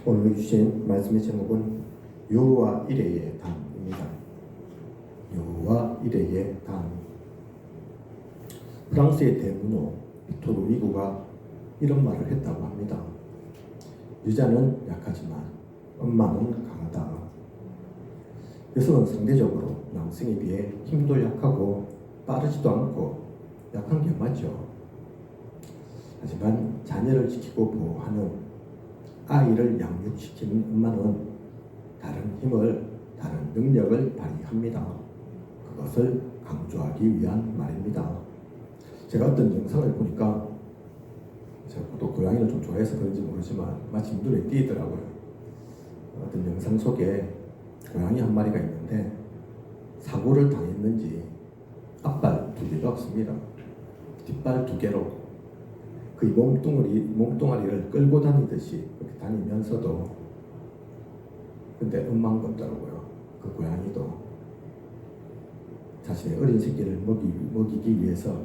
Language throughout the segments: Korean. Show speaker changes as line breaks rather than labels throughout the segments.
오늘 주신 말씀의 제목은 여호와 이레의 담입니다. 여호와 이레의 담. 프랑스의 대문호 빅토르 위고가 이런 말을 했다고 합니다. 여자는 약하지만 엄마는 강하다. 여성은 상대적으로 남성에 비해 힘도 약하고 빠르지도 않고 약한 게 맞죠. 하지만 자녀를 지키고 보호하는 아이를 양육시키는 엄마는 다른 힘을, 다른 능력을 발휘합니다. 그것을 강조하기 위한 말입니다. 제가 어떤 영상을 보니까 제가 또 고양이를 좀 좋아해서 그런지 모르지만 마침 눈에 띄더라고요. 어떤 영상 속에 고양이 한 마리가 있는데 사고를 당했는지 앞발 2개가 없습니다. 뒷발 2개로 그 몸뚱아리를 끌고 다니듯이 그렇게 다니면서도 근데 엄마인 것 같더라고요. 그 고양이도 자신의 어린 새끼를 먹이기 위해서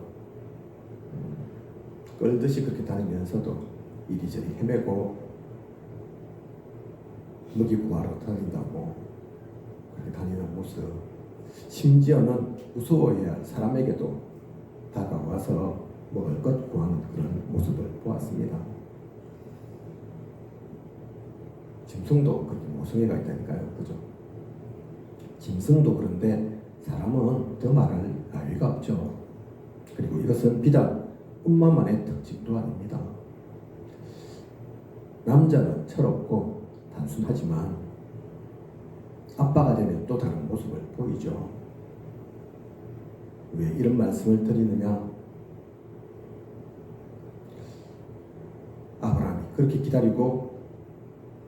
끌듯이 그렇게 다니면서도 이리저리 헤매고 먹이 구하러 다닌다고 그렇게 다니는 모습, 심지어는 무서워해야 할 사람에게도 다가와서 먹을 것 구하는 그런 모습을 보았습니다. 짐승도 그렇게 모성애가 있다니까요. 그죠? 짐승도 그런데 사람은 더 말할 나위가 없죠. 그리고 이것은 비단 엄마만의 특징도 아닙니다. 남자는 철없고 단순하지만 아빠가 되면 또 다른 모습을 보이죠. 왜 이런 말씀을 드리느냐? 아브라함이 그렇게 기다리고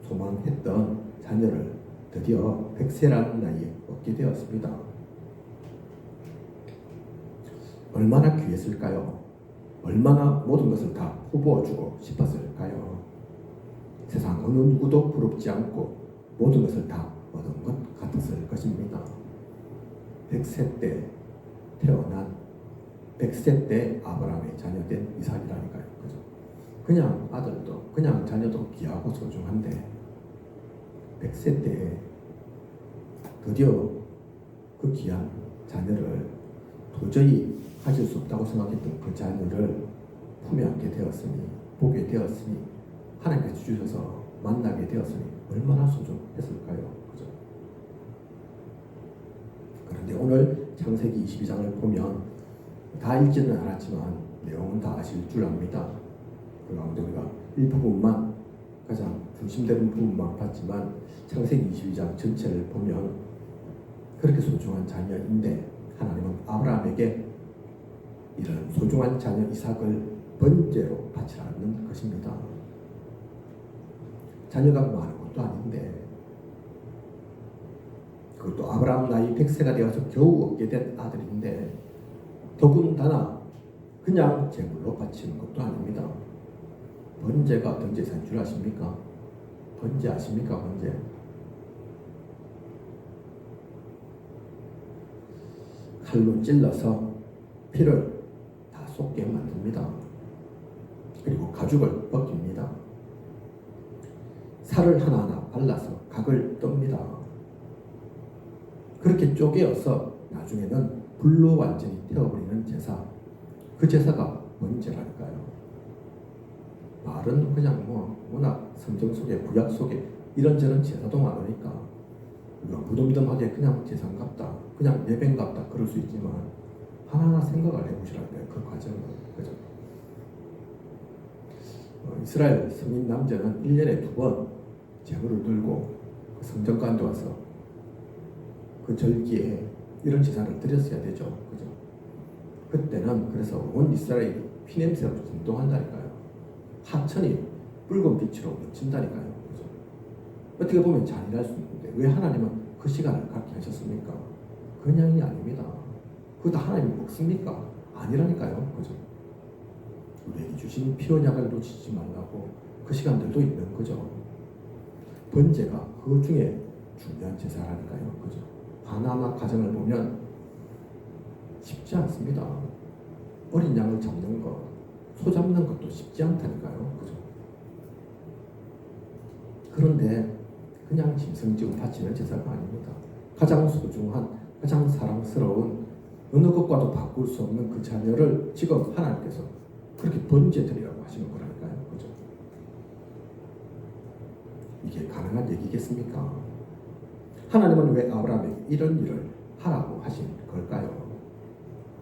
소망했던 자녀를 드디어 100세라는 나이에 얻게 되었습니다. 얼마나 귀했을까요? 얼마나 모든 것을 다 퍼부어주고 싶었을까요? 세상 어느 누구도 부럽지 않고 모든 것을 다 얻은 것 같았을 것입니다. 100세 때 태어난 100세 때 아브라함의 자녀된 이삭이라니까요. 그죠? 그냥 아들도 그냥 자녀도 귀하고 소중한데 100세 때 드디어 그 귀한 자녀를 도저히 가질 수 없다고 생각했던 그 자녀를 품에 안게 되었으니 보게 되었으니 하나님께서 주셔서 만나게 되었으니 얼마나 소중했을까요? 그죠? 그런데 오늘 창세기 22장을 보면 다 읽지는 않았지만 내용은 다 아실 줄 압니다. 그 가운데 우리가 일부분만 가장 중심되는 부분만 봤지만 창세기 22장 전체를 보면 그렇게 소중한 자녀인데 하나님은 아브라함에게 이런 소중한 자녀 이삭을 번제로 바치라는 것입니다. 자녀가 많은 것도 아닌데 그것도 아브라함 나이 100세가 되어서 겨우 얻게 된 아들인데 더군다나 그냥 제물로 바치는 것도 아닙니다. 번제가 어떤 제사인 줄 아십니까? 번제 아십니까? 번제. 칼로 찔러서 피를 다 쏟게 만듭니다. 그리고 가죽을 벗깁니다. 살을 하나하나 발라서 각을 떱니다. 그렇게 쪼개어서 나중에는 불로 완전히 태워버리는 제사, 그 제사가 번제라니까요. 말은 그냥 워낙 성경 속에 구약 속에 이런저런 제사도 많으니까 우리가 무덤덤하게 그냥 제사인갑다, 그냥 예배인갑다 그럴 수 있지만 하나하나 생각을 해보시라는 거예요. 그 과정을. 그죠? 이스라엘 성인 남자는 1년에 2번 제물을 들고 그 성전 가운데 와서 그 절기에 이런 제사를 드렸어야 되죠. 그죠? 그때는 그래서 온 이스라엘이 피냄새로 진동한다니까요. 하천이 붉은 빛으로 비친다니까요. 그죠? 어떻게 보면 잔인할 수 있는데 왜 하나님은 그 시간을 갖게 하셨습니까? 그냥이 아닙니다. 그것도 하나님이 먹습니까? 아니라니까요. 그죠? 우리에게 주신 피언약을 놓치지 말라고 그 시간들도 있는 거죠. 번제가 그 중에 중요한 제사라니까요. 그죠? 하나하나 과정을 보면 쉽지 않습니다. 어린 양을 잡는 것, 소 잡는 것도 쉽지 않다니까요. 그죠? 그런데 그냥 짐승지고 바치는 제사가 아닙니다. 가장 소중한, 가장 사랑스러운, 어느 것과도 바꿀 수 없는 그 자녀를 지금 하나님께서 그렇게 번제드리라고 하시는 거라니까요. 그죠? 이게 가능한 얘기겠습니까? 하나님은 왜 아브라함에게 이런 일을 하라고 하신 걸까요?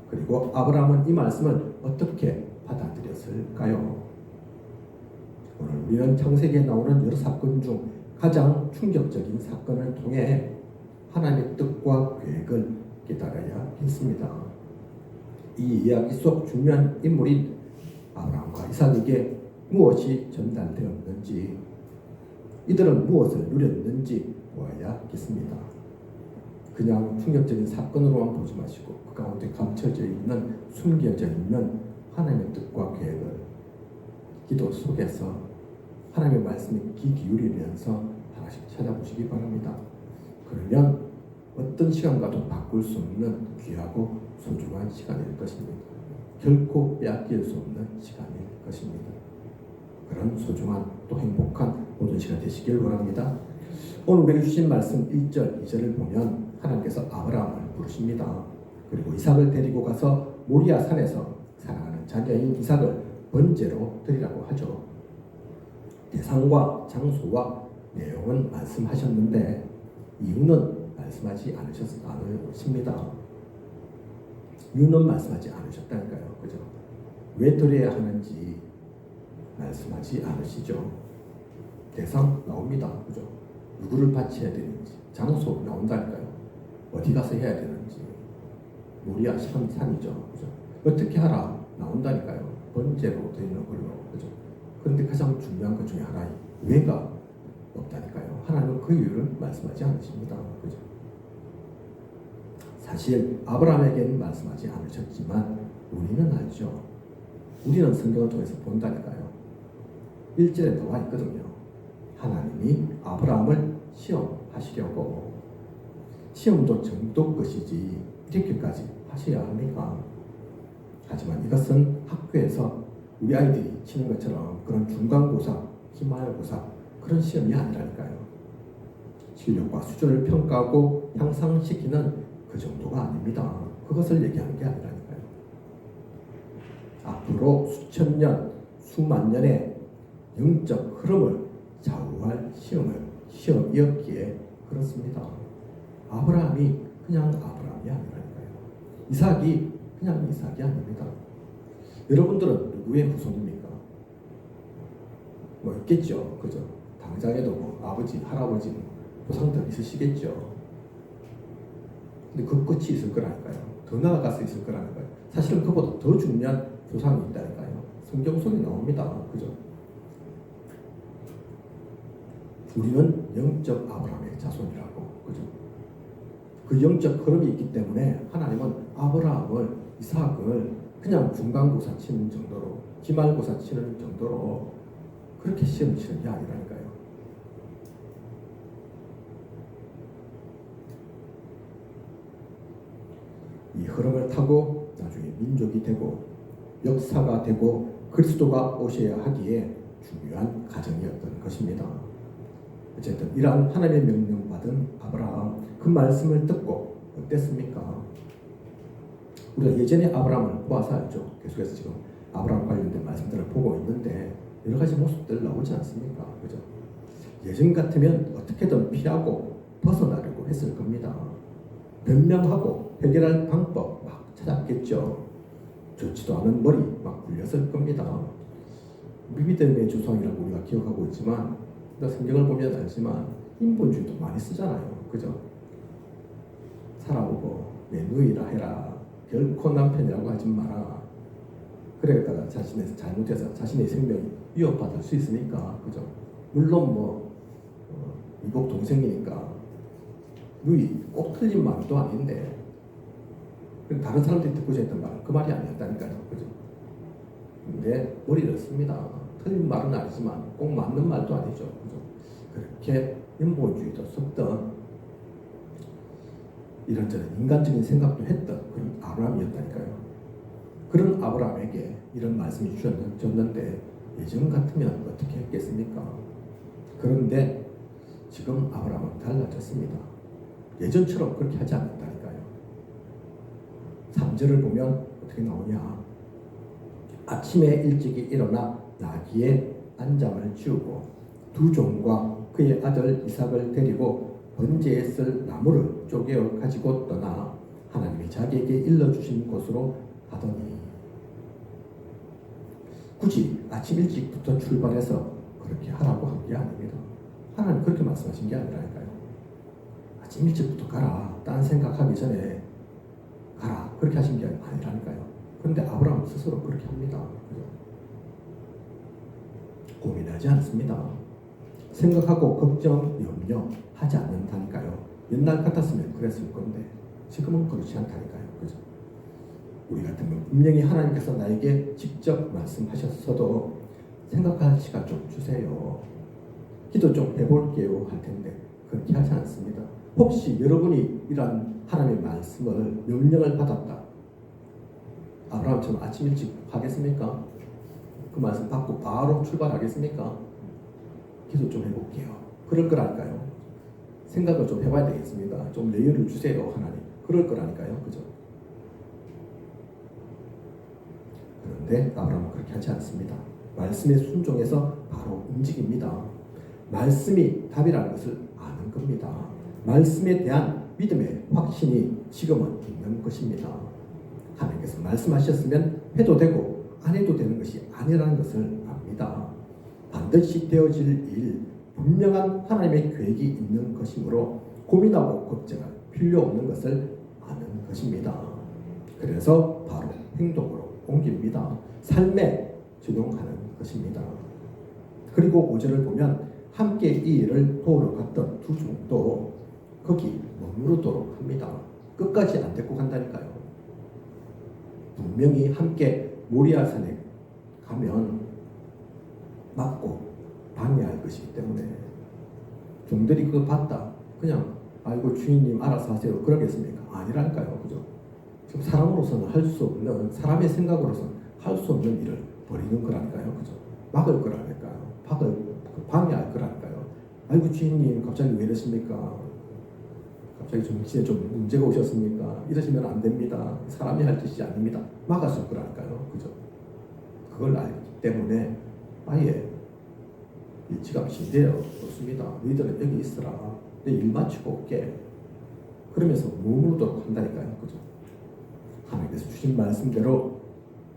그리고 아브라함은 이 말씀을 어떻게 받아들였을까요? 오늘 우리는 창세기에 나오는 여러 사건 중 가장 충격적인 사건을 통해 하나님의 뜻과 계획을 깨달아야겠습니다. 이 이야기 속 중요한 인물인 아브라함과 이삭에게 무엇이 전달되었는지, 이들은 무엇을 누렸는지 보아야겠습니다. 그냥 충격적인 사건으로만 보지 마시고 그 가운데 감춰져 있는, 숨겨져 있는 하나님의 뜻과 계획을 기도 속에서 하나님의 말씀에 귀 기울이면서 하나씩 찾아보시기 바랍니다. 그러면 어떤 시간과도 바꿀 수 없는 귀하고 소중한 시간일 것입니다. 결코 빼앗길 수 없는 시간일 것입니다. 그런 소중한 또 행복한 모든 시간 되시길 바랍니다. 오늘 우리에게 주신 말씀 1절, 2절을 보면 하나님께서 아브라함을 부르십니다. 그리고 이삭을 데리고 가서 모리아 산에서 사랑하는 자녀인 이삭을 번제로 드리라고 하죠. 대상과 장소와 내용은 말씀하셨는데 이유는 말씀하지 않으십니다. 이유는 말씀하지 않으셨다니까요. 그죠? 왜 드려야 하는지 말씀하지 않으시죠. 대상 나옵니다. 그죠? 누구를 바쳐야 되는지, 장소 나온다니까요. 어디 가서 해야 되는지, 모리아 산이죠. 그죠? 어떻게 하라 나온다니까요. 번제로 드리는 걸로. 그죠? 그런데 가장 중요한 것 중에 하나인 왜가 없다니까요. 하나님은 그 이유를 말씀하지 않으십니다. 그죠? 사실 아브라함에게는 말씀하지 않으셨지만 우리는 알죠. 우리는 성경을 통해서 본다니까요. 1절에 나와 있거든요. 하나님이 아브라함을 시험하시려고. 시험도 정도 것이지 이렇게까지 하셔야 합니까? 하지만 이것은 학교에서 우리 아이들이 치는 것처럼 그런 중간고사, 기말고사 그런 시험이 아니라니까요. 실력과 수준을 평가하고 향상시키는 그 정도가 아닙니다. 그것을 얘기하는 게 아니라니까요. 앞으로 수천 년, 수만 년의 영적 흐름을 좌우할 시험이었기에 그렇습니다. 아브라함이 그냥 아브라함이 아니라니까요. 이삭이 그냥 이삭이 아닙니다. 여러분들은 누구의 후손입니까? 뭐 있겠죠. 그죠? 당장에도 뭐 아버지, 할아버지 조상들 있으시겠죠. 근데 그 끝이 있을 거라니까요. 더 나아가서 있을 거라니까요. 사실은 그보다 더 중요한 조상이 있다니까요. 성경 속에 나옵니다. 그죠? 우리는 영적 아브라함의 자손이라고. 그죠? 그 영적 흐름이 있기 때문에 하나님은 아브라함을, 이삭을 그냥 중간고사 치는 정도로, 기말고사 치는 정도로 그렇게 시험 치는 게 아니라니까요. 이 흐름을 타고 나중에 민족이 되고 역사가 되고 그리스도가 오셔야 하기에 중요한 과정이었던 것입니다. 어쨌든 이러한 하나님의 명령받은 아브라함, 그 말씀을 듣고 어땠습니까? 우리가 예전에 아브라함을 보아서 알죠. 계속해서 지금 아브라함 관련된 말씀들을 보고 있는데 여러 가지 모습들 나오지 않습니까? 그죠? 예전 같으면 어떻게든 피하고 벗어나려고 했을 겁니다. 변명하고 해결할 방법 막 찾았겠죠. 좋지도 않은 머리 막 굴렸을 겁니다. 믿음의 조상이라고 우리가 기억하고 있지만 성경을 보면 알지만 인본주의도 많이 쓰잖아요. 그죠? 살아보고 내 누이라 해라. 결코 남편이라고 하지 마라. 그래다가 자신의 잘못해서 자신의 생명이 위협받을 수 있으니까. 그죠? 물론 미국 동생이니까 누이 꼭 틀린 말도 아닌데 다른 사람들이 듣고자 했던 말은 그 말이 아니었다니까요. 그죠? 근데 머리를 씁니다. 틀린 말은 아니지만 꼭 맞는 말도 아니죠. 그죠? 그렇게 인본주의도 섞던 이런저런 인간적인 생각도 했던 그런 아브라함이었다니까요. 그런 아브라함에게 이런 말씀이 주셨는데 예전 같으면 어떻게 했겠습니까? 그런데 지금 아브라함은 달라졌습니다. 예전처럼 그렇게 하지 않는다니까요. 3절을 보면 어떻게 나오냐. 아침에 일찍이 일어나 나귀의 안장을 치우고 두 종과 그의 아들 이삭을 데리고 번제에 쓸 나무를 쪼개어 가지고 떠나 하나님이 자기에게 일러주신 곳으로 가더니, 굳이 아침 일찍부터 출발해서 그렇게 하라고 한 게 아닙니다. 하나님 그렇게 말씀하신 게 아니라니까요. 아침 일찍부터 가라, 딴 생각하기 전에 가라, 그렇게 하신 게 아니라니까요. 그런데 아브라함 스스로 그렇게 합니다. 그죠? 고민하지 않습니다. 생각하고 걱정, 염려하지 않는다니까요. 옛날 같았으면 그랬을 건데 지금은 그렇지 않다니까요. 그죠? 우리 같으면 분명히 하나님께서 나에게 직접 말씀하셨어도 생각할 시간 좀 주세요, 기도 좀 해볼게요 할 텐데 그렇게 하지 않습니다. 혹시 여러분이 이런 하나님의 말씀을 명령을 받았다, 아브라함처럼 아침 일찍 하겠습니까? 그 말씀 받고 바로 출발하겠습니까? 기도 좀 해볼게요, 그럴 거라니까요. 생각을 좀 해봐야 되겠습니다. 좀 여유를 주세요 하나님, 그럴 거라니까요. 그죠? 그런데 아브라함은 그렇게 하지 않습니다. 말씀에 순종해서 바로 움직입니다. 말씀이 답이라는 것을 아는 겁니다. 말씀에 대한 믿음의 확신이 지금은 있는 것입니다. 하나님께서 말씀하셨으면 해도 되고 안 해도 되는 것이 아니라는 것을 압니다. 반드시 되어질 일, 분명한 하나님의 계획이 있는 것이므로 고민하고 걱정할 필요 없는 것을 아는 것입니다. 그래서 바로 행동으로 옮깁니다. 삶에 적용하는 것입니다. 그리고 5절을 보면 함께 이 일을 도우러 갔던 두 종도 거기 머무르도록 합니다. 끝까지 안 데리고 간다니까요. 분명히 함께 모리아산에 가면 막고 방해할 것이기 때문에 종들이 그거 봤다 그냥 아이고 주인님 알아서 하세요 그러겠습니까? 아니라니까요. 그죠? 지금 사람으로서는 할 수 없는, 사람의 생각으로서는 할 수 없는 일을 벌이는 거라니까요. 그죠? 막을 거라니까요. 방해할 거라니까요. 아이고 주인님 갑자기 왜 이러십니까? 갑자기 정치에 좀 문제가 오셨습니까? 이러시면 안 됩니다. 사람이 할 짓이 아닙니다. 막았을 거라니까요. 그죠? 그걸 알기 때문에 아예 일찌감치 내려 놓습니다. 너희들은 여기 있으라. 내 일 마치고 올게. 그러면서 머무르도록 한다니까요. 그죠? 하나님께서 주신 말씀대로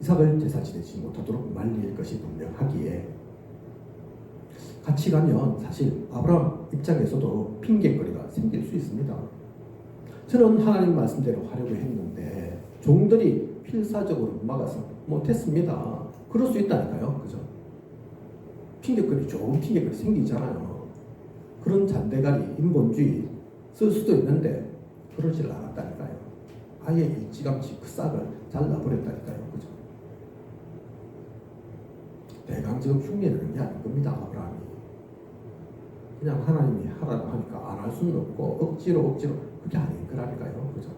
이삭을 제사 지내지 못하도록 말릴 것이 분명하기에 같이 가면 사실 아브라함 입장에서도 핑계거리가 생길 수 있습니다. 저는 하나님 말씀대로 하려고 했는데 종들이 필사적으로 막아서 못했습니다. 그럴 수 있다니까요. 그죠? 핑계거리, 좋은 핑계거리 생기잖아요. 그런 잔대가리, 인본주의 쓸 수도 있는데 그러질 않았다니까요. 아예 일찌감치 그 싹을 잘라버렸다니까요. 그죠? 대강제로 흉내내는 게 아닌 겁니다. 아브라함이 그냥 하나님이 하라고 하니까 안 할 수는 없고 억지로 그게 아닌 거라니까요. 그죠?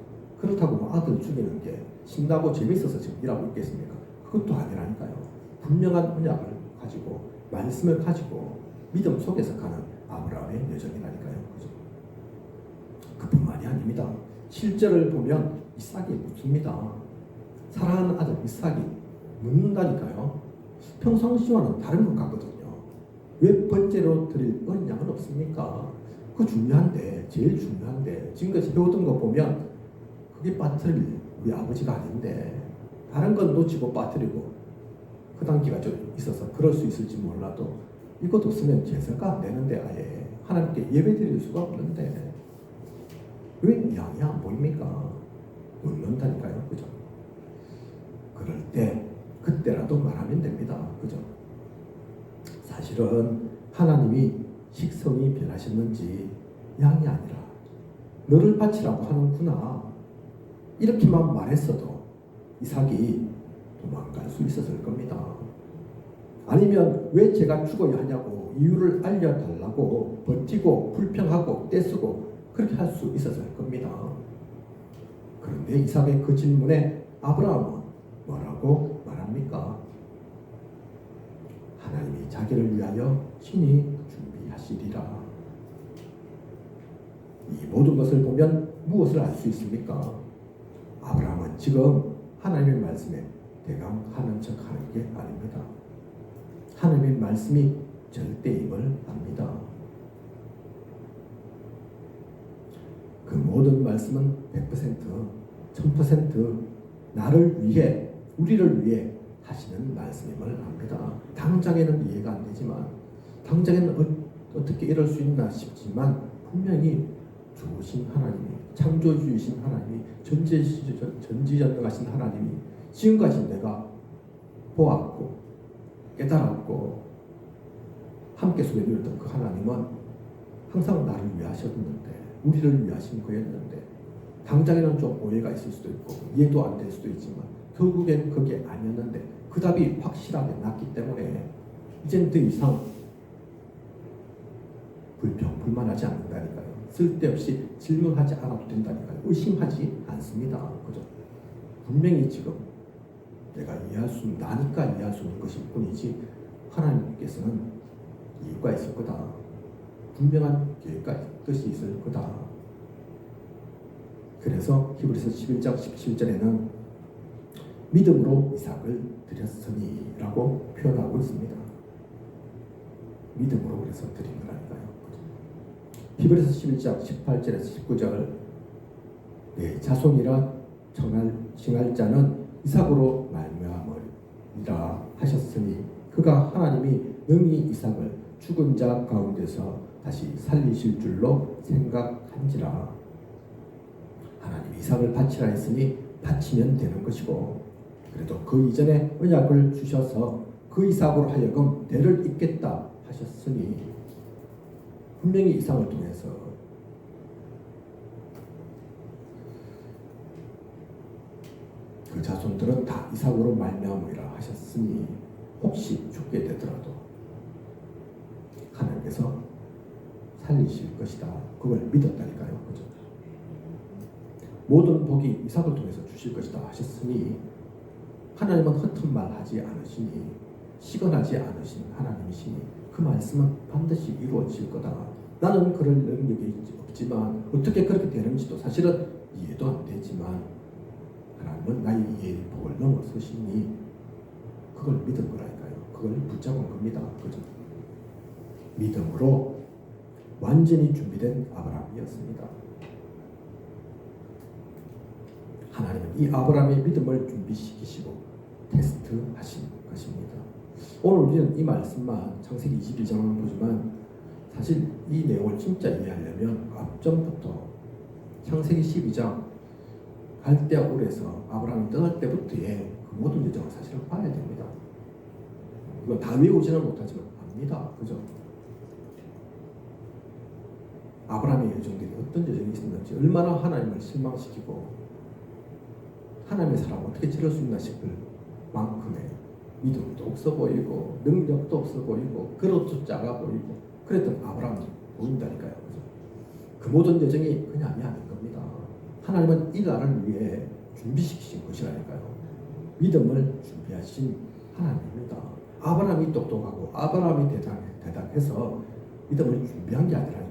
그렇다고 뭐 아들 죽이는 게 신나고 재밌어서 지금 일하고 있겠습니까? 그것도 아니라니까요. 분명한 언약을 가지고 말씀을 가지고 믿음 속에서 가는 아브라함의 여정이라니까요. 그죠? 그뿐만이 아닙니다. 실제를 보면 이삭이 묻습니다. 사랑하는 아들 이삭이 묻는다니까요. 평상시와는 다른 것 같거든요. 왜 번제로 드릴 어린 양은 없습니까? 그거 중요한데, 제일 중요한데 지금까지 해오던 거 보면 그게 빠뜨릴 우리 아버지가 아닌데 다른 건 놓치고 빠뜨리고 그 단계가 좀 있어서 그럴 수 있을지 몰라도 이것 없으면 제사가 안 되는데 아예 하나님께 예배 드릴 수가 없는데 왜 양이 안 보입니까? 묻는다니까요. 그죠? 그럴 때 그때라도 말하면 됩니다. 그죠? 사실은 하나님이 식성이 변하셨는지 양이 아니라 너를 바치라고 하는구나 이렇게만 말했어도 이삭이 도망갈 수 있었을 겁니다. 아니면 왜 제가 죽어야 하냐고 이유를 알려달라고 버티고 불평하고 떼쓰고 그렇게 할 수 있었을 겁니다. 그런데 이삭의 그 질문에 아브라함은 뭐라고 말합니까? 하나님이 자기를 위하여 친히 준비하시리라. 모든 것을 보면 무엇을 알 수 있습니까? 아브라함은 지금 하나님의 말씀에 대강하는 척 하는 게 아닙니다. 하나님의 말씀이 절대임을 압니다. 그 모든 말씀은 100%, 1000% 나를 위해, 우리를 위해 하시는 말씀임을 압니다. 당장에는 이해가 안 되지만, 당장에는 어떻게 이럴 수 있나 싶지만 분명히 좋으신 하나님이, 창조주이신 하나님이, 전지전능하신 하나님이 지금까지 내가 보았고 깨달았고 함께 소리 누렸던 그 하나님은 항상 나를 위해 하셨는데, 우리를 위해 하신 거였는데, 당장에는 좀 오해가 있을 수도 있고 이해도 안 될 수도 있지만 결국엔 그게 아니었는데 그 답이 확실하게 났기 때문에 이젠 더 이상 불만하지 않는다니까요. 쓸데없이 질문하지 않아도 된다니까요. 의심하지 않습니다. 그죠? 분명히 지금 내가 이해할 수, 나니까 이해할 수 있는 것일 뿐이지 하나님께서는 이유가 있을 거다. 분명한 계획과 뜻이 있을 거다. 그래서 히브리서 11장 17절에는 믿음으로 이삭을 드렸으니 라고 표현하고 있습니다. 믿음으로 그래서 드린 거라니까요. 히브리서 11장 18절에서 19절 내 자손이라 칭할 자는 이삭으로 말미암으리라 하셨으니 그가 하나님이 능히 이삭을 죽은 자 가운데서 다시 살리실 줄로 생각한지라. 하나님이 이삭을 바치라 했으니 바치면 되는 것이고, 그래도 그 이전에 언약을 주셔서 그 이삭으로 하여금 대를 잇겠다 하셨으니 분명히 이삭을 통해서 그 자손들은 다 이삭으로 말미암으리라 하셨으니 혹시 죽게 되더라도 하나님께서 살리실 것이다. 그걸 믿었다니까요. 그죠? 모든 복이 이삭을 통해서 주실 것이다 하셨으니 하나님은 헛된 말 하지 않으시니 시건하지 않으신 하나님이시니 그 말씀은 반드시 이루어질 거다. 나는 그럴 능력이 없지만 어떻게 그렇게 되는지도 사실은 이해도 안 되지만 하나님은 나의 이해의 폭을 넘어서시니 그걸 믿은 거라니까요. 그걸 붙잡은 겁니다. 그죠? 믿음으로 완전히 준비된 아브라함이었습니다. 하나님은 이 아브라함의 믿음을 준비시키시고 테스트하신 것입니다. 오늘 우리는 이 말씀만 창세기 21장만 보지만 사실 이 내용을 진짜 이해하려면 앞전부터 창세기 12장 갈대아 울에서 아브라함이 떠날 때부터의 그 모든 여정을 사실은 봐야 됩니다. 이거 다 외우지는 못하지만 압니다. 그죠? 아브라함의 여정들이 어떤 여정이 있었는지, 얼마나 하나님을 실망시키고 하나님의 사람 어떻게 지를 수 있나 싶을 만큼의 믿음도 없어 보이고 능력도 없어 보이고 그릇도 작아 보이고 그랬던 아브라함이 보인다니까요. 그죠? 그 모든 여정이 그냥이 아닌 겁니다. 하나님은 이 나라를 위해 준비시키신 것이라니까요. 믿음을 준비하신 하나님입니다. 아브라함이 똑똑하고 아브라함이 대단해서 믿음을 준비한 게 아니라니까요.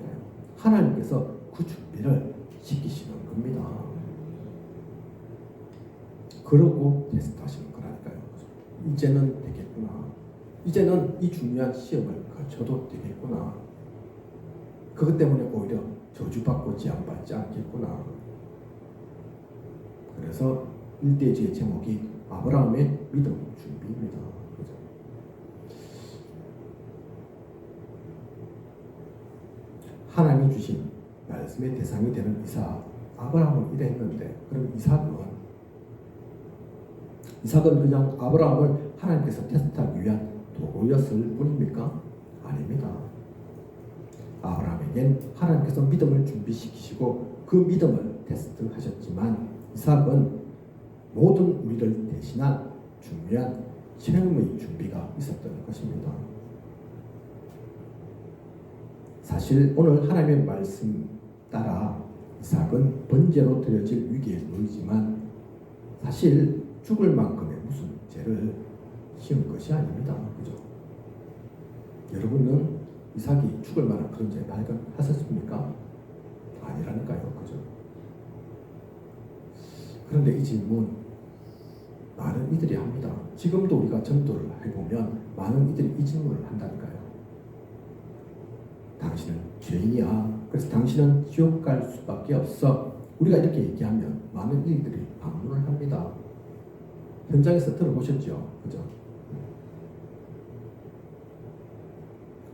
하나님께서 그 준비를 시키시는 겁니다. 그러고 테스트하시는 거라니까요. 이제는 되겠구나. 이제는 이 중요한 시험을 거쳐도 되겠구나. 그것 때문에 오히려 저주받고 제한받지 않겠구나. 그래서 1대지의 제목이 아브라함의 믿음 준비입니다. 그죠? 하나님이 주신 말씀의 대상이 되는 이삭, 아브라함은 이랬는데 그럼 이삭은 그냥 아브라함을 하나님께서 테스트하기 위한 도구였을 뿐입니까? 아닙니다. 아브라함에겐 하나님께서 믿음을 준비시키시고 그 믿음을 테스트하셨지만 이삭은 모든 우리를 대신한 중요한 체험의 준비가 있었던 것입니다. 사실 오늘 하나님의 말씀 따라 이삭은 번제로 드려질 위기에 놓이지만 사실 죽을 만큼의 무슨 죄를 지은 것이 아닙니다. 그죠? 여러분은 이삭이 죽을 만한 그런 죄 발견하셨습니까? 아니라니까요. 그런데 이 질문 많은 이들이 합니다. 지금도 우리가 전도를 해보면 많은 이들이 이 질문을 한다니까요. 당신은 죄인이야. 그래서 당신은 지옥 갈 수밖에 없어. 우리가 이렇게 얘기하면 많은 이들이 반문을 합니다. 현장에서 들어보셨죠? 그죠?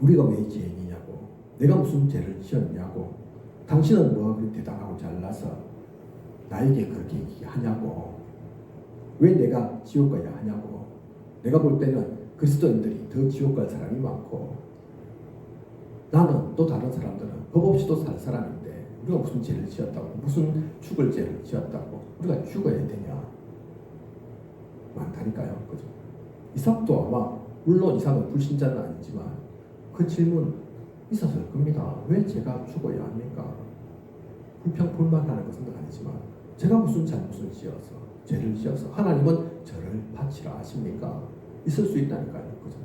우리가 왜 죄인이냐고, 내가 무슨 죄를 지었냐고, 당신은 뭐 그렇게 대단하고 잘나서 나에게 그렇게 얘기하냐고, 왜 내가 지옥 가야 하냐고. 내가 볼 때는 그리스도인들이 더 지옥 갈 사람이 많고, 나는 또 다른 사람들은 법 없이도 살 사람인데 우리가 무슨 죄를 지었다고, 무슨 죽을 죄를 지었다고 우리가 죽어야 되냐. 많다니까요. 그죠? 이삭도 아마, 물론 이삭은 불신자는 아니지만 그 질문 있었을 겁니다. 왜 제가 죽어야 합니까? 불평불만하는 것은 아니지만 제가 무슨 잘못을 지어서, 죄를 지어서 하나님은 저를 바치라 하십니까? 있을 수 있다니까요. 그죠?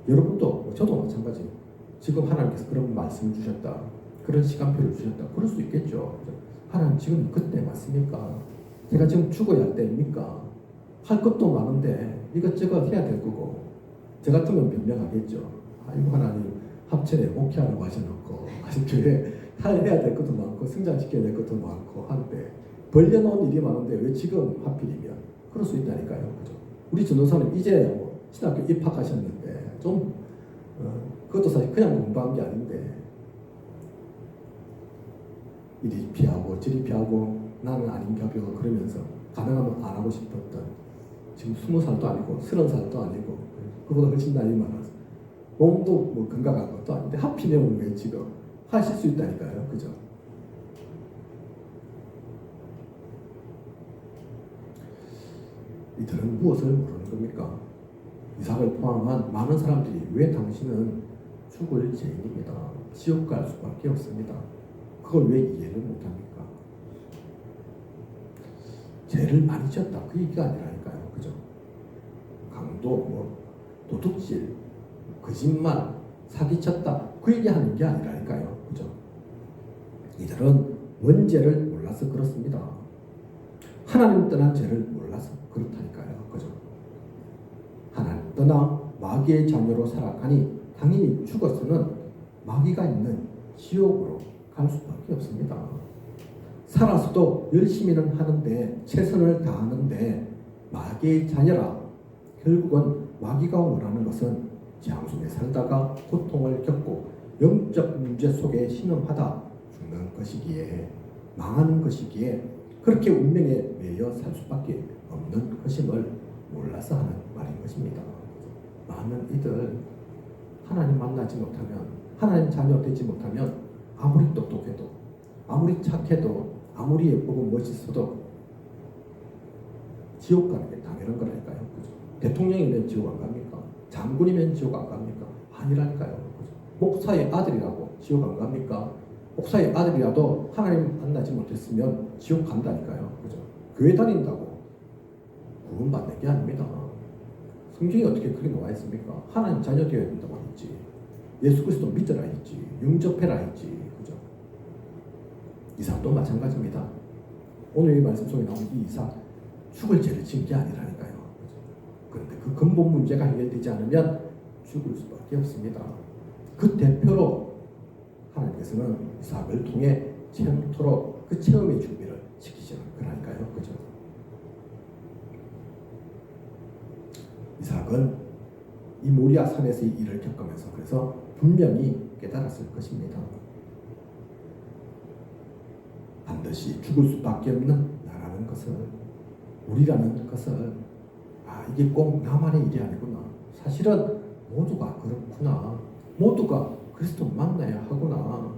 여러분도, 저도 마찬가지. 지금 하나님께서 그런 말씀을 주셨다, 그런 시간표를 주셨다, 그럴 수 있겠죠. 그죠? 하나님 지금 그때 맞습니까? 제가 지금 죽어야 할 때입니까? 할 것도 많은데 이것저것 해야 될 거고, 저 같으면 변명하겠죠. 아이고 하나님, 합천에 목회하라고 하셔놓고 교회 해야 될 것도 많고 성장시켜야 될 것도 많고 하는데 벌려놓은 일이 많은데 왜 지금 하필이면. 그럴 수 있다니까요. 그죠? 우리 전도사님 이제 뭐 신학교 입학하셨는데 좀 그것도 사실 그냥 공부한 게 아닌데 이리 피하고 저리 피하고 나는 아닌가 벼 그러면서 가능하면 안 하고 싶었던, 지금 20살도 아니고 30살도 아니고 그보다 훨씬 나이 많아서 몸도 뭐 건강한 것도 아닌데 하필이면 왜 지금 하실 수 있다니까요. 그죠? 이들은 무엇을 모르는 겁니까? 이삭을 포함한 많은 사람들이 왜 당신은 죽을 죄인입니다, 지옥 갈 수밖에 없습니다, 그걸 왜 이해를 못합니까? 죄를 많이 지었다, 그 얘기가 아니라니까요. 그죠? 강도, 뭐 도둑질, 거짓말, 사기쳤다, 그 얘기하는 게 아니라니까요. 그죠? 이들은 원죄를 몰라서 그렇습니다. 하나님 떠난 죄를 몰라서 그렇다니까요. 그죠? 하나님 떠나 마귀의 자녀로 살아가니 당연히 죽어서는 마귀가 있는 지옥으로 갈 수밖에 없습니다. 살아서도 열심히는 하는데, 최선을 다하는데 마귀의 자녀라. 결국은 마귀가 원하는 것은 재앙 속에 살다가 고통을 겪고 영적 문제 속에 신음하다 죽는 것이기에, 망하는 것이기에 그렇게 운명에 매여 살 수밖에 없는 것임을 몰라서 하는 말인 것입니다. 많은 이들 하나님 만나지 못하면, 하나님 자녀 되지 못하면 아무리 똑똑해도, 아무리 착해도, 아무리 예쁘고 멋있어도 지옥 가는 게 당연한 거라니까요. 그죠? 대통령이면 지옥 안 갑니까? 장군이면 지옥 안 갑니까? 아니라니까요. 그죠? 목사의 아들이라고 지옥 안 갑니까? 목사의 아들이라도 하나님 만나지 못했으면 지옥 간다니까요. 그죠? 교회 다닌다고 구원받는 게 아닙니다. 성경이 어떻게 그렇게 나와 있습니까? 하나님 자녀 되어야 된다고 했지, 예수 그리스도 믿으라 했지, 영접해라 했지. 그죠? 이삭도 마찬가지입니다. 오늘 이 말씀 속에 나오는 이 이삭, 죽을 죄를 지은 게 아니라니까요. 그죠? 그런데 그 근본 문제가 해결되지 않으면 죽을 수밖에 없습니다. 그 대표로 하나님께서는 이삭을 통해 체험토록 그 체험의 준비를 시키시는 거라니까요. 그죠? 이삭은 이 모리아 산에서의 일을 겪으면서 그래서 분명히 깨달았을 것입니다. 반드시 죽을 수밖에 없는 나라는 것을, 우리라는 것을, 이게 꼭 나만의 일이 아니구나, 사실은 모두가 그렇구나, 모두가 그리스도 만나야 하구나.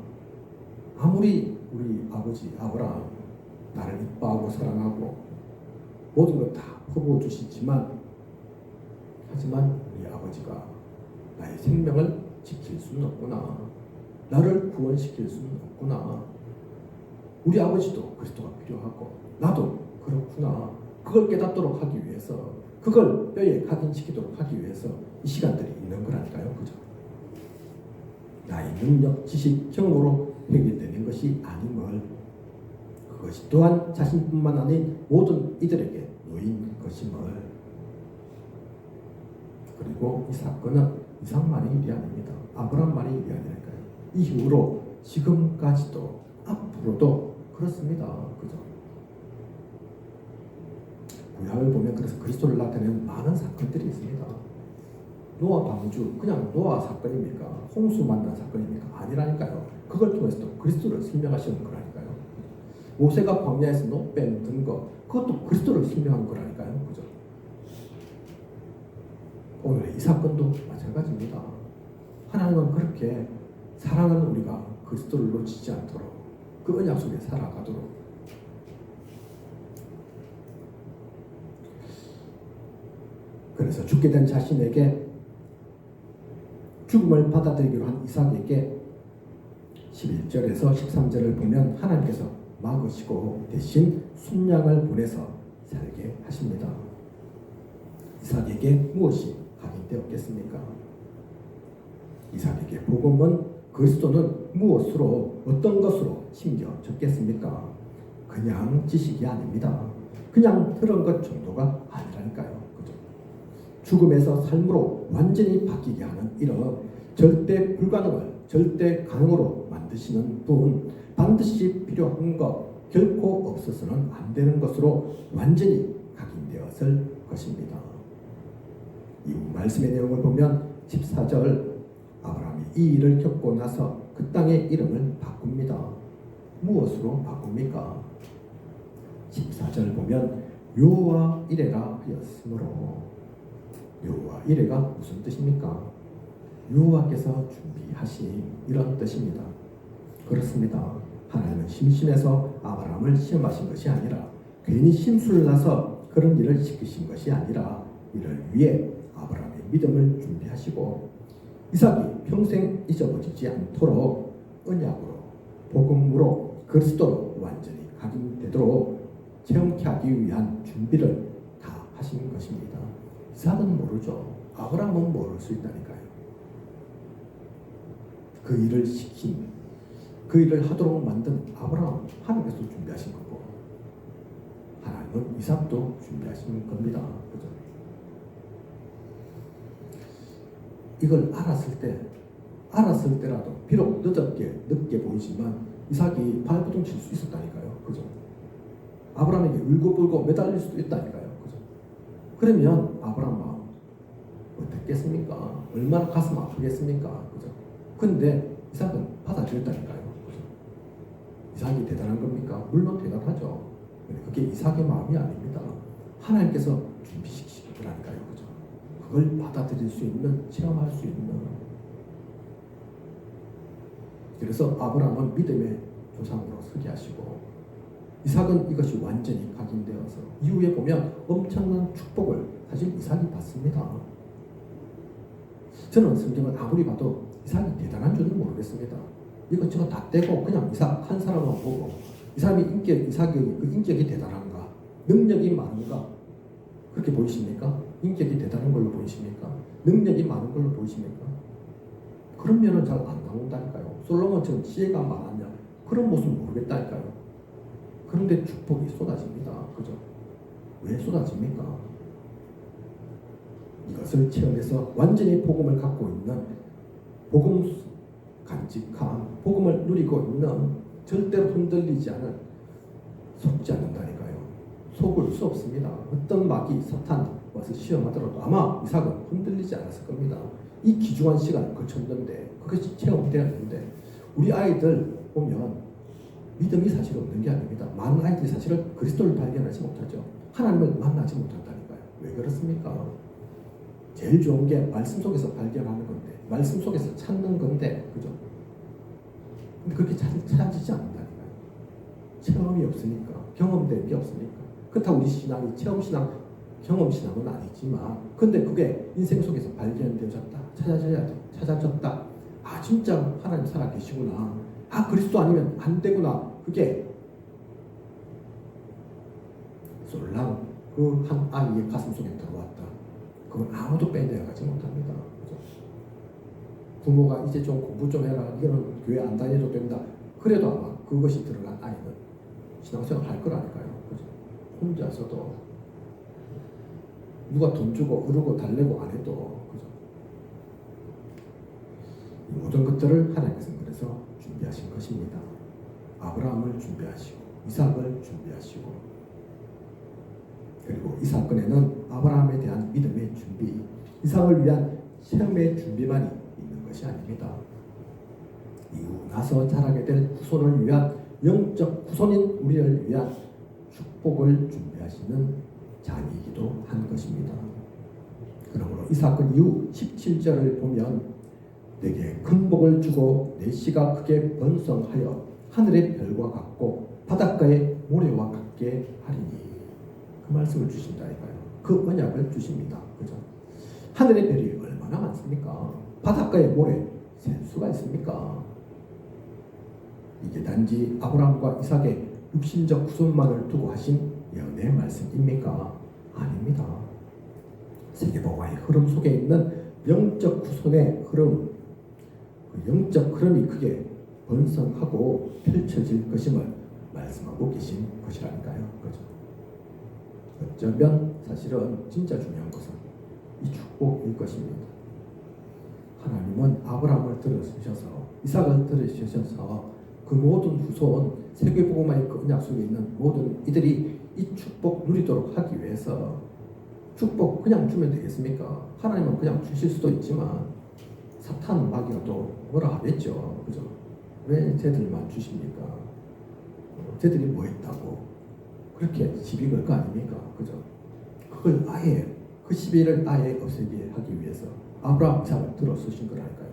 아무리 우리 아버지 아브라함 나를 이뻐하고 사랑하고 모든 걸 다 퍼부어 주시지만, 하지만 우리 아버지가 나의 생명을 지킬 수는 없구나, 나를 구원시킬 수는 없구나. 우리 아버지도 그리스도가 필요하고 나도 그렇구나. 그걸 깨닫도록 하기 위해서, 그걸 뼈에 각인시키도록 하기 위해서 이 시간들이 있는 거라니까요. 그죠? 나의 능력, 지식, 경험으로 해결되는 것이 아님을, 그것이 또한 자신뿐만 아닌 모든 이들에게 놓인 것임을. 그리고 이 사건은 이삭만의 일이 아닙니다. 아브라함만의 일이 아니라니까요. 이후로 지금까지도 앞으로도 그렇습니다. 그죠? 구약을 보면 그래서 그리스도를 나타내는 많은 사건들이 있습니다. 노아 방주 그냥 노아 사건입니까? 홍수 만난 사건입니까? 아니라니까요. 그걸 통해서 또 그리스도를 설명하시는 거라니까요. 모세가 광야에서 노뱀 든 거 그것도 그리스도를 설명한 거라니까요. 그죠? 오늘 이 사건도 마찬가지입니다. 하나님은 그렇게 사랑하는 우리가 그리스도를 놓치지 않도록 그 언약 속에 살아가도록 그래서 죽게 된 자신에게 죽음을 받아들이기로 한 이삭에게 11절에서 13절을 보면 하나님께서 막으시고 대신 순양을 보내서 살게 하십니다. 이삭에게 무엇이 각인되었겠습니까? 이삭에게 복음은 그리스도는 무엇으로 어떤 것으로 심겨졌겠습니까? 그냥 지식이 아닙니다. 그냥 들은 것 정도가 아니라니까요. 그죠? 죽음에서 삶으로 완전히 바뀌게 하는 이런 절대 불가능을 절대 가능으로 만드시는 분, 반드시 필요한 것, 결코 없어서는 안 되는 것으로 완전히 각인되었을 것입니다. 이후 말씀의 내용을 보면 14절 아브라함이 이 일을 겪고 나서 그 땅의 이름을 바꿉니다. 무엇으로 바꿉니까? 14절 보면 여호와 이레라 하였으므로 여호와 이레가 무슨 뜻입니까? 여호와께서 준비하신 이런 뜻입니다. 그렇습니다. 하나님은 심심해서 아브라함을 시험하신 것이 아니라 괜히 심술을 나서 그런 일을 시키신 것이 아니라 이를 위해 아브라함의 믿음을 준비하시고 이삭이 평생 잊어버리지 않도록 언약으로 복음으로 그리스도로 완전히 각인되도록 체험케 하기 위한 준비를 다 하신 것입니다. 이삭은 모르죠. 아브라함은 모를 수 있다니까요. 그 일을 시킨 그 일을 하도록 만든 아브라함 하나님께서 준비하신 거고 하나님은 이삭도 준비하신 겁니다. 그죠? 이걸 알았을 때라도 비록 늦게 보이지만 이삭이 발버둥 칠 수 있었다니까요. 그죠? 아브라함에게 울고불고 매달릴 수도 있다니까요. 그죠? 그러면 아브라함 마음 어땠겠습니까? 얼마나 가슴 아프겠습니까? 그죠? 근데 이삭은 받아들였다니까요. 그죠? 이삭이 대단한 겁니까? 물론 대단하죠. 그게 이삭의 마음이 아닙니다. 하나님께서 준비시키신 거라니까요. 그죠? 그걸 받아들일 수 있는, 체험할 수 있는. 그래서 아브라함은 믿음의 조상으로 서게 하시고 이삭은 이것이 완전히 각인되어서 이후에 보면 엄청난 축복을 사실 이삭이 받습니다. 저는 성경을 아무리 봐도 이삭이 대단한 줄은 모르겠습니다. 이것저것 다 떼고 그냥 이삭 한 사람만 보고 이삭의 그 인격이 대단한가? 능력이 많은가? 그렇게 보이십니까? 인격이 대단한 걸로 보이십니까? 능력이 많은 걸로 보이십니까? 그런 면은 잘 안 나온다니까요. 솔로몬처럼 지혜가 많았냐? 그런 모습 모르겠다니까요. 그런데 축복이 쏟아집니다. 그죠? 왜 쏟아집니까? 이것을 체험해서 완전히 복음을 갖고 있는 복음 간직함, 복음을 누리고 있는 절대로 흔들리지 않은 속지 않는다니까요. 속을 수 없습니다. 어떤 마귀, 사탄 와서 시험하더라도 아마 이삭은 흔들리지 않았을 겁니다. 이 귀중한 시간을 거쳤는데 그것이 체험되었는데 우리 아이들 보면 믿음이 사실 없는 게 아닙니다. 많은 아이들이 사실은 그리스도를 발견하지 못하죠. 하나님을 만나지 못한다니까요. 왜 그렇습니까? 제일 좋은 게 말씀 속에서 발견하는 건데 말씀 속에서 찾는 건데 그죠? 근데 그렇게 찾아지지 않는다니까요. 체험이 없으니까 경험된 게 없으니까 그렇다고 우리 신앙이 체험신앙 경험신앙은 아니지만 근데 그게 인생 속에서 발견되어졌다 찾아졌다 아 진짜 하나님 살아계시구나 아 그리스도 아니면 안 되구나 그게 솔랑 그 한 아이의 가슴 속에 들어왔다. 그건 아무도 빼내가지 못합니다. 그죠? 부모가 이제 좀 공부 좀 해라. 이거는 교회 안 다녀도 된다. 그래도 아마 그것이 들어간 아이는 신앙생활 할 거라니까요. 그죠? 혼자서도 누가 돈 주고 어르고 달래고 안 해도 그죠? 이 모든 것들을 하나님께서는 그래서 준비하신 것입니다. 아브라함을 준비하시고 이삭을 준비하시고 그리고 이 사건에는 아브라함에 대한 믿음의 준비, 이삭을 위한 체험의 준비만이 있는 것이 아닙니다. 이후 나서 자라게 될 후손을 위한 영적 후손인 우리를 위한 축복을 준비하시는 잔이기도 한 것입니다. 그러므로 이 사건 이후 17절을 보면 내게 큰 복을 주고 내 씨가 크게 번성하여 하늘의 별과 같고 바닷가의 모래와 같게 하리니 그 말씀을 주신다니까요. 그 언약을 주십니다. 그죠? 하늘의 별이 얼마나 많습니까? 바닷가의 모래 셀 수가 있습니까? 이게 단지 아브라함과 이삭의 육신적 후손만을 두고 하신 예언의 말씀입니까? 아닙니다. 세계복음화의 흐름 속에 있는 영적 후손의 흐름, 그 영적 흐름이 크게 번성하고 펼쳐질 것임을 말씀하고 계신 것이라니까요. 그죠? 어쩌면 사실은 진짜 중요한 것은 이 축복일 것입니다. 하나님은 아브라함을 들으셔서 이삭을 들으셔서 그 모든 후손 세계복음화의 그 언약 속에 있는 모든 이들이 이 축복 누리도록 하기 위해서 축복 그냥 주면 되겠습니까? 하나님은 그냥 주실 수도 있지만 사탄 마귀가 또 뭐라 하겠죠. 그죠? 왜 쟤들만 주십니까? 쟤들이 뭐 했다고 그렇게 시비 걸 거 아닙니까? 그죠? 그걸 아예 그 시비를 아예 없애게 하기 위해서 아브라함 이삭을 들어 쓰신 거라니까요.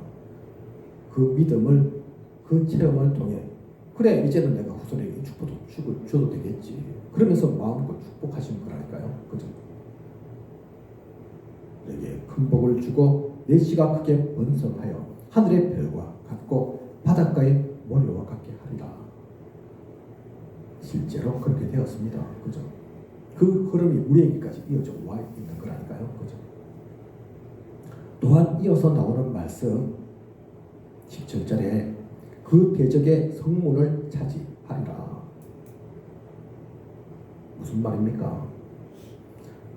그 믿음을 그 체험을 통해 그래 이제는 내가 후손에게 축복도 줘도 되겠지. 그러면서 마음껏 축복하신 거라니까요. 그죠? 내게 큰 복을 주고 내 씨가 크게 번성하여 하늘의 별과 같고 바닷가의 모래와 같게 하리라. 실제로 그렇게 되었습니다. 그죠? 그 흐름이 우리에게까지 이어져 와 있는 거라니까요. 그죠? 또한 이어서 나오는 말씀 17절에 그 대적의 성문을 차지하리라. 무슨 말입니까?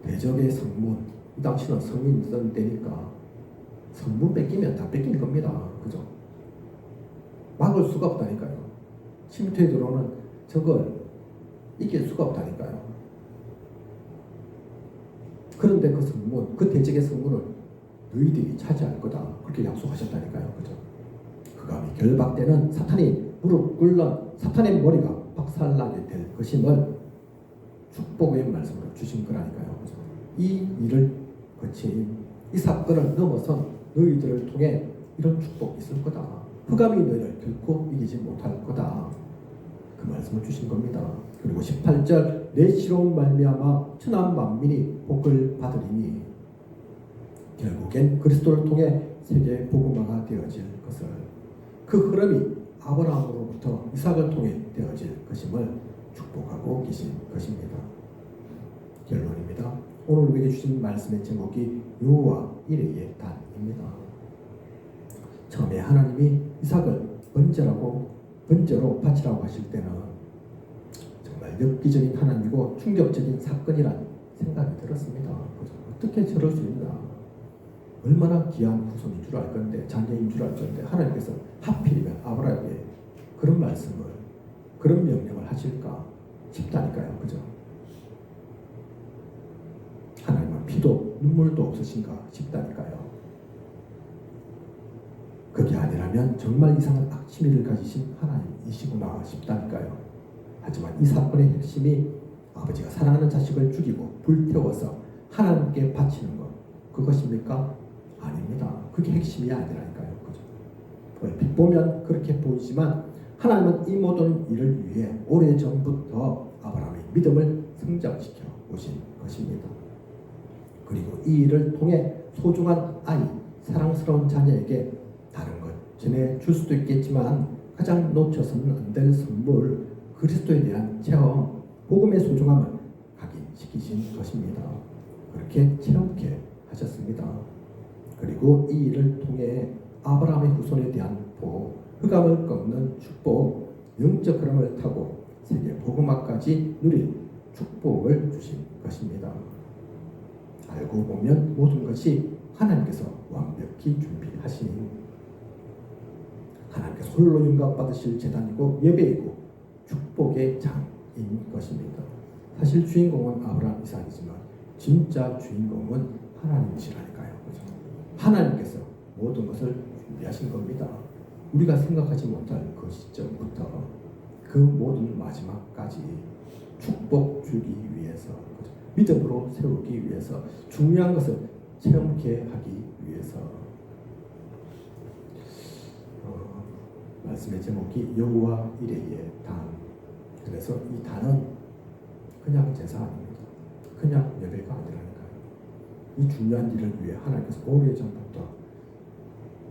대적의 성문, 이 당시는 성이 있던 때니까 성문 뺏기면 다 뺏긴 겁니다. 그죠? 막을 수가 없다니까요. 침투에 들어오는 적을 이길 수가 없다니까요. 그런데 그 성문, 그 대적의 성문을 너희들이 차지할 거다. 그렇게 약속하셨다니까요. 그죠? 그 감히 결박되는 사탄이 무릎 꿇는 사탄의 머리가 박살나게 될 것임을 축복의 말씀으로 주신 거라니까요. 그죠? 이 일을 거친 이 사건을 넘어선 너희들을 통해 이런 축복이 있을 거다. 흑암이 너희를 결코 이기지 못할 거다. 그 말씀을 주신 겁니다. 그리고 18절 내 씨로 말미암아 천한 만민이 복을 받으리니 결국엔 그리스도를 통해 세계 복음화가 되어질 것을 그 흐름이 아브라함으로부터 이삭을 통해 되어질 것임을 축복하고 계신 것입니다. 결론입니다. 오늘 우리에게 주신 말씀의 제목이 여호와 이레의 단입니다. 처음에 하나님이 이삭을 번제로 바치라고 하실 때는 정말 엽기적인 하나님이고 충격적인 사건이란 생각이 들었습니다. 어떻게 저럴 수 있나? 얼마나 귀한 후손인 줄 알 건데, 자녀인 줄 알 건데 하나님께서 하필이면 아브라함에게 그런 말씀을, 그런 명령을 하실까 싶다니까요. 그죠? 하나님은 피도 눈물도 없으신가 싶다니까요. 그게 아니라면 정말 이상한 악취미를 가지신 하나님이시구나 싶다니까요. 하지만 이 사건의 핵심이 아버지가 사랑하는 자식을 죽이고 불태워서 하나님께 바치는 것, 그것입니까? 아닙니다. 그게 핵심이 아니라니까요. 그죠? 얼핏 보면 그렇게 보이지만 하나님은 이 모든 일을 위해 오래전부터 아브라함의 믿음을 성장시켜 오신 것입니다. 그리고 이 일을 통해 소중한 아이, 사랑스러운 자녀에게 다른 것 전해줄 수도 있겠지만 가장 놓쳐서는 안 될 선물, 그리스도에 대한 체험, 복음의 소중함을 각인시키신 것입니다. 그렇게 체험케 하셨습니다. 그리고 이 일을 통해 아브라함의 후손에 대한 복, 흑암을 꺾는 축복, 영적 흐름을 타고 세계 복음화까지 누릴 축복을 주신 것입니다. 알고 보면 모든 것이 하나님께서 완벽히 준비하신 하나님께서 홀로 영광 받으실 제단이고 예배이고 축복의 장인 것입니다. 사실 주인공은 아브라함, 이삭이지만 진짜 주인공은 하나님이시라니까요. 그렇죠? 하나님께서 모든 것을 준비하신 겁니다. 우리가 생각하지 못할 그 시점부터 그 모든 마지막까지 축복 주기 위해서, 그렇죠? 믿음으로 세우기 위해서, 중요한 것을 체험케 하기 위해서. 말씀의 제목이 여호와 이레의 단. 그래서 이 단은 그냥 제사 아닙니다. 그냥 예배가 아니라니까요. 이 중요한 일을 위해 하나님께서 오래전부터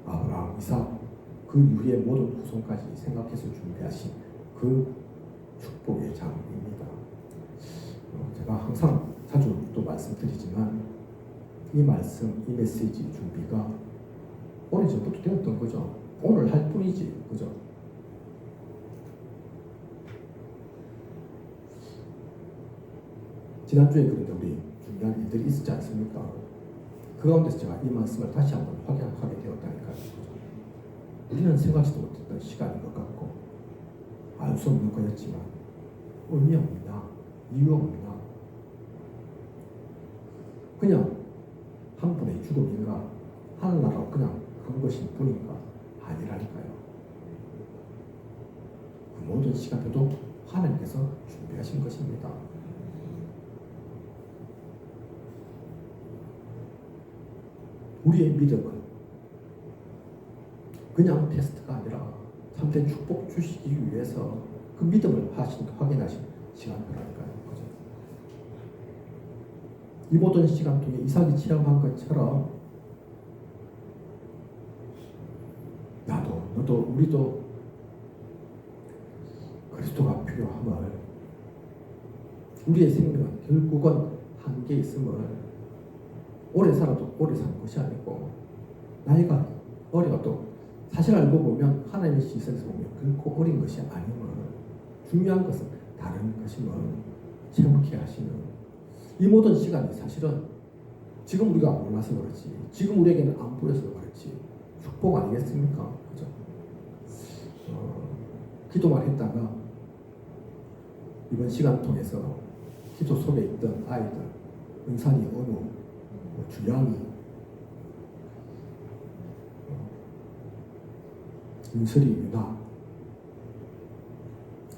아브라함, 이삭, 그 이후의 모든 후손까지 생각해서 준비하신 그 축복의 장입니다. 제가 항상 자주 또 말씀드리지만 이 말씀, 이 메시지 준비가 오래전부터 되었던 거죠. 오늘 할 뿐이지, 그죠? 지난주에 그런데 우리 중요한 일들이 있었지 않습니까? 그 가운데서 제가 이 말씀을 다시 한번 확인하게 되었다니까요. 우리는 생각지도 못했던 시간인 것 같고 알 수 없는 거였지만 의미 없나? 이유 없나? 그냥 한 분의 죽음인가? 하늘나라로 그냥 간 것일 뿐인가? 아니라니까요. 그 모든 시간표도 하나님께서 준비하신 것입니다. 우리의 믿음은 그냥 테스트가 아니라 참된 축복 주시기 위해서 그 믿음을 확인하신 시간표라니까요. 그죠? 이 모든 시간 통에 이삭이 체험한 것처럼 나도, 너도, 우리도 그리스도가 필요함을, 우리의 생명은 결국은 한계에 있음을, 오래 살아도 오래 사는 것이 아니고 나이가 어려도 사실 알고 보면 하나님의 시선에서 보면 결코 어린 것이 아님을, 중요한 것은 다른 것임을 체험케 하시는 이 모든 시간이 사실은 지금 우리가 몰라서 그렇지, 지금 우리에게는 안 보여서 그렇지 축복 아니겠습니까? 그죠? 기도만 했다가 이번 시간 통해서 기도 속에 있던 아이들, 은산이, 은우, 주양이, 윤설이, 유나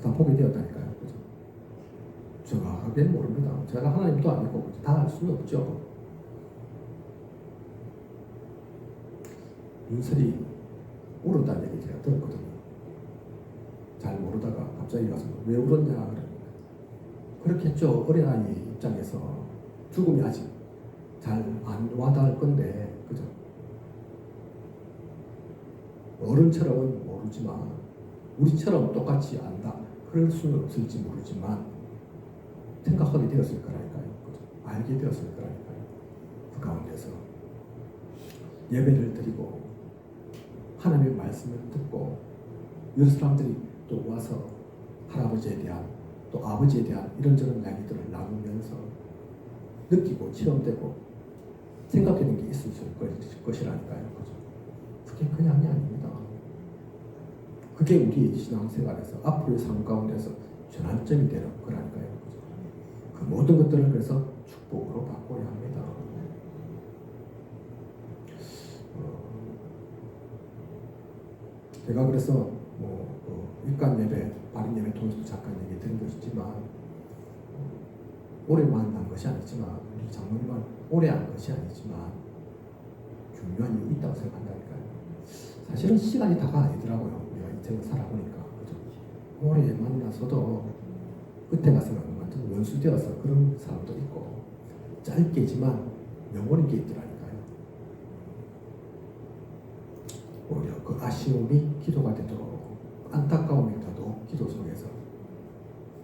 다 보게 되었다니까요. 그죠? 정확하게는 모릅니다. 제가 하나님도 아니고 다 알 수는 없죠. 윤설이 울었다는 얘기 제가 들었거든요. 잘 모르다가 갑자기 가서 왜 울었냐 그러니까 그렇겠죠. 어린아이 입장에서 죽음이 아직 잘 안 와닿을 건데, 그죠? 어른처럼은 모르지만 우리처럼 똑같이 안다 그럴 수는 없을지 모르지만 생각하게 되었을 거라니까요. 그죠? 알게 되었을 거라니까요. 그 가운데서 예배를 드리고 하나님의 말씀을 듣고 여러 사람들이 또 와서 할아버지에 대한 또 아버지에 대한 이런저런 이야기들을 나누면서 느끼고 체험되고 생각하는 게 있을 것이라니까요. 그죠? 그게 그냥이 아닙니다. 그게 우리의 신앙생활에서 앞으로의 삶 가운데서 전환점이 되는 거라니까요. 그죠? 그 모든 것들을 그래서 축복으로 바꿔야 합니다. 제가 그래서 일간 예배, 발인 예배 통해서 잠깐 얘기 드린 것이지만 오래 만난 것이 아니지만 우리 장로님은 오래 한 것이 아니지만 중요한 이유 있다고 생각한다니까요. 사실은 시간이 다가 아니더라고요. 우리가 인생을 살아보니까. 그죠? 오래 만나서도 끝에 가서는 완전 연수되어서 그런 사람도 있고 짧게지만 영원 있게 있더라니까요. 오히려 그 아쉬움이 기도가 되도록, 안타까움이 더더욱 기도 속에서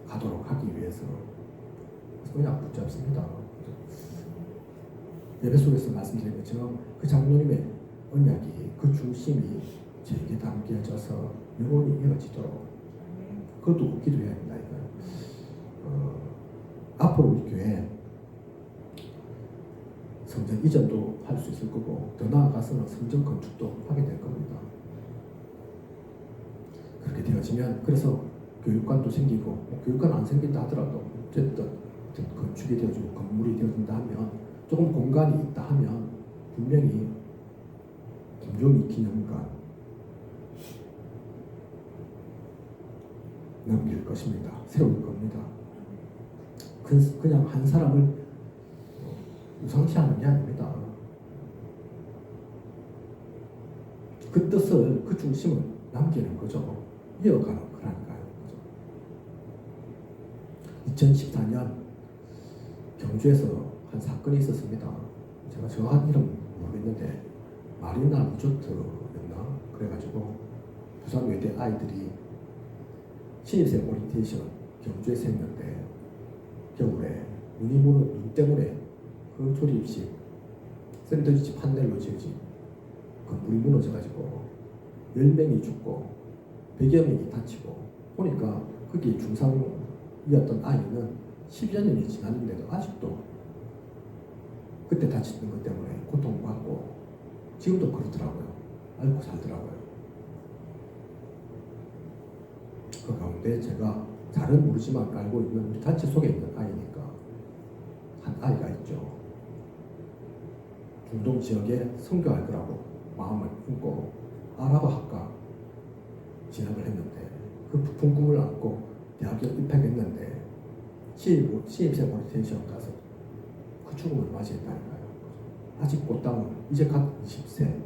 가도록 하기 위해서 그냥 붙잡습니다. 예배 속에서 말씀드린 것처럼 그 장로님의 언약이, 그 중심이 제게 담겨져서 영원히 이어지도록 그것도 기도해야 된다니까요. 앞으로 우리 교회 성전 이전도 할 수 있을 거고 더 나아가서는 성전 건축도 하게 될 겁니다. 그렇게 되어지면 그래서 교육관도 생기고 교육관 안 생긴다 하더라도 어쨌든 건축이 되어지고 건물이 되어진다 하면 조금 공간이 있다 하면 분명히 김종희 기념관 넘길 것입니다. 세울 겁니다. 그냥 한 사람을 우상시하는 게 아닙니다. 그 뜻을, 그 중심을 남기는 거죠. 이어가는 거라니까요. 2014년 경주에서 한 사건이 있었습니다. 제가 정확한 이름 모르겠는데 마리나 리조트였나? 그래가지고 부산 외대 아이들이 신입생 오리엔테이션 경주에서 했는데 겨울에 눈 때문에 그 조립식 샌드위치 판넬로 지어진 건물이 무너져가지고 10명이 죽고 100여 명이 다치고 보니까 거기 중상이었던 아이는 10여 년이 지났는데도 아직도 그때 다쳤던 것 때문에 고통받고 지금도 그렇더라고요. 앓고 살더라고요. 그 가운데 제가 잘은 모르지만 알고 있는 우리 단체 속에 있는 아이니까 한 아이가 있죠. 중동 지역에 선교할 거라고 마음을 품고 아랍어 학과 진학을 했는데 그 부푼 꿈을 안고 대학에 입학했는데 신입생 오리엔테이션 가서 그 죽음을 맞이했다니까요. 아직 꽃다운 이제 갓 20세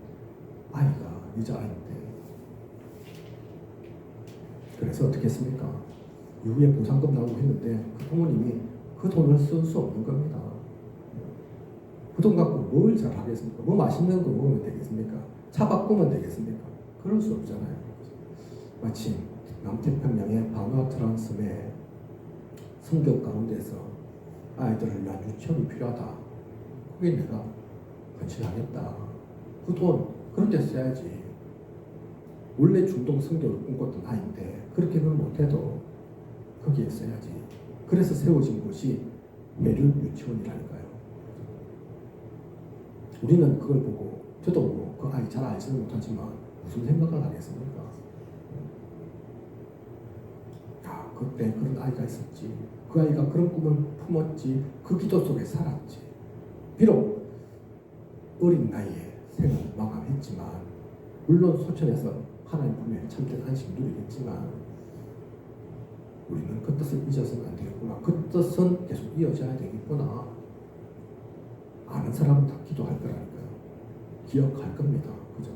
아이가 여자아이인데 그래서 어떻게 했습니까? 이후에 보상금 나오고 했는데 그 부모님이 그 돈을 쓸 수 없는 겁니다. 그 돈 갖고 뭘 잘하겠습니까? 뭐 맛있는 거 먹으면 되겠습니까? 차 바꾸면 되겠습니까? 그럴 수 없잖아요. 마침 남태평양의 바누아트란섬의 성교 가운데서 아이들을 위한 유치원이 필요하다. 거기에 내가 헌신하겠다. 그 돈 그런 데 써야지. 원래 중동 성교를 꿈꿨던 아이인데 그렇게는 못해도 거기에 써야지. 그래서 세워진 곳이 매륜 유치원이라니까요. 우리는 그걸 보고 저도 뭐 그 아이 잘 알지는 못하지만 무슨 생각을 하겠습니까? 야, 그때 그런 아이가 있었지. 그 아이가 그런 꿈을 품었지. 그 기도 속에 살았지. 비록 어린 나이에 생을 마감했지만 물론 소천에서 하나님 품에 참된 안식 누리겠지만 우리는 그 뜻을 잊어서는 안 되겠구나. 그 뜻은 계속 이어져야 되겠구나. 아는 사람은 다 기도할 거라니까요. 기억할 겁니다. 그죠?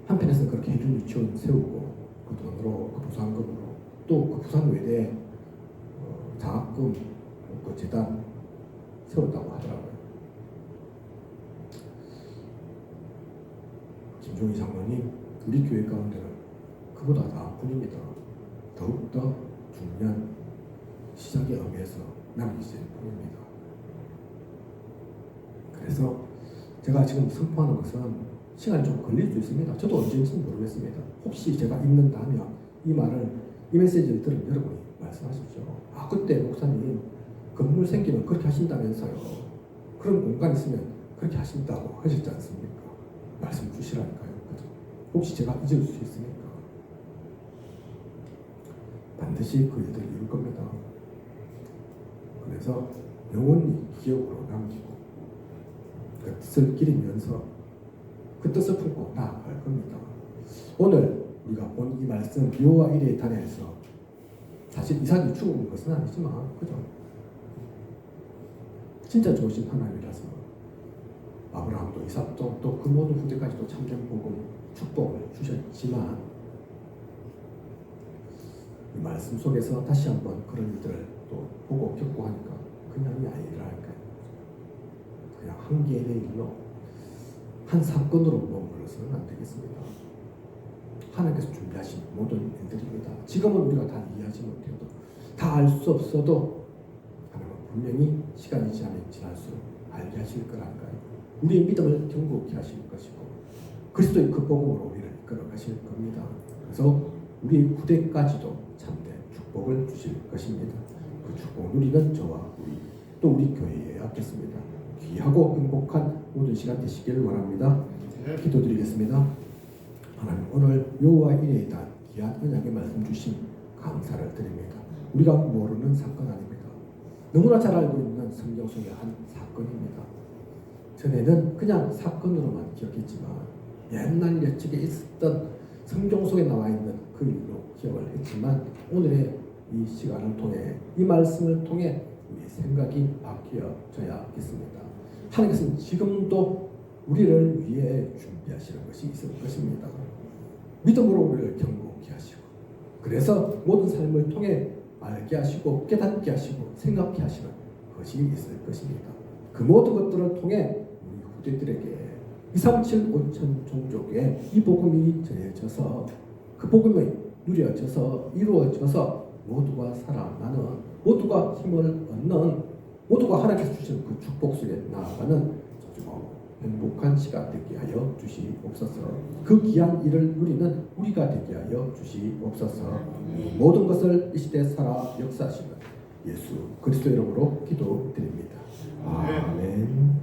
한편에서는 그렇게 해준 유치원 세우고 그 돈으로, 그 부산금으로 또 그 부산 외대 장학금 그 재단 세웠다고 하더라고요. 김종희 장로님, 우리 교회 가운데는 그보다 나뿐입니다. 더욱더 중요한 시작의 의미에서 남기실 뿐입니다. 그래서 제가 지금 선포하는 것은 시간이 좀 걸릴 수 있습니다. 저도 언제인지는 모르겠습니다. 혹시 제가 읽는다면 이 메시지를 들은 여러분이 말씀하십시오. 아, 그때 목사님 건물 생기면 그렇게 하신다면서요. 그런 공간 있으면 그렇게 하신다고 하셨지 않습니까? 말씀 주시라니까요. 그죠? 혹시 제가 잊을 수 있습니까? 반드시 그 일들을 이룰 겁니다. 그래서 영원히 기억으로 남기고 그 뜻을 기리면서 그 뜻을 품고 나아갈 겁니다. 오늘 우리가 본 이 말씀 여호와 이레의 단에서 사실 이삭이 죽은 것은 아니지만 그죠? 진짜 좋으신 하나님이라서 아브라함도 이삭도 또 그 모든 후대까지도 참된 복음 축복을 주셨지만 이 말씀 속에서 다시 한번 그런 일들을 또 보고 겪고 하니까 그냥이 아니라니까요. 그냥 한 개의 일로 한 사건으로 머물러서는 안 되겠습니다. 하나님께서 준비하신 모든 일들입니다. 지금은 우리가 다 이해하지 못해도 다 알 수 없어도 하나님은 분명히 시간이 지나면 지날수록 알게 하실 거라니까요. 우리의 믿음을 견고케 하실 것이고 그리스도의 그 복음으로 우리를 이끌어 가실 겁니다. 그래서 우리 후대까지도 참된 축복 축복을 주실 것입니다. 그 축복 누리는 저와 또 우리 교회에 앞겠습니다. 귀하고 행복한 모든 시간 되시길 원합니다. 기도드리겠습니다. 하나님, 오늘 여호와 이레에 대한 귀한 언약의 말씀 주신 감사를 드립니다. 우리가 모르는 사건 아닙니다. 너무나 잘 알고 있는 성경 속의 한 사건입니다. 전에는 그냥 사건으로만 기억했지만 옛날 옛적에 있었던 성경 속에 나와 있는 그 일로 기억을 했지만 오늘의 이 시간을 통해 이 말씀을 통해 우리 생각이 바뀌어져야겠습니다. 하나님께서는 지금도 우리를 위해 준비하시는 것이 있을 것입니다. 믿음으로 우리를 경고케 하시고 그래서 모든 삶을 통해 알게 하시고 깨닫게 하시고 생각케 하시는 것이 있을 것입니다. 그 모든 것들을 통해 우리 후대들에게 237 5천 종족에 이 복음이 전해져서 그 복음이 누려져서 이루어져서 모두가 살아나는, 모두가 힘을 얻는, 모두가 하나님께서 주시는 그 축복 속에 나아가는 소중하고 행복한 시간 되게 하여 주시옵소서. 그 귀한 일을 누리는 우리가 되게 하여 주시옵소서. 이 모든 것을 이 시대에 살아 역사하시는 예수 그리스도 이름으로 기도드립니다. 아멘.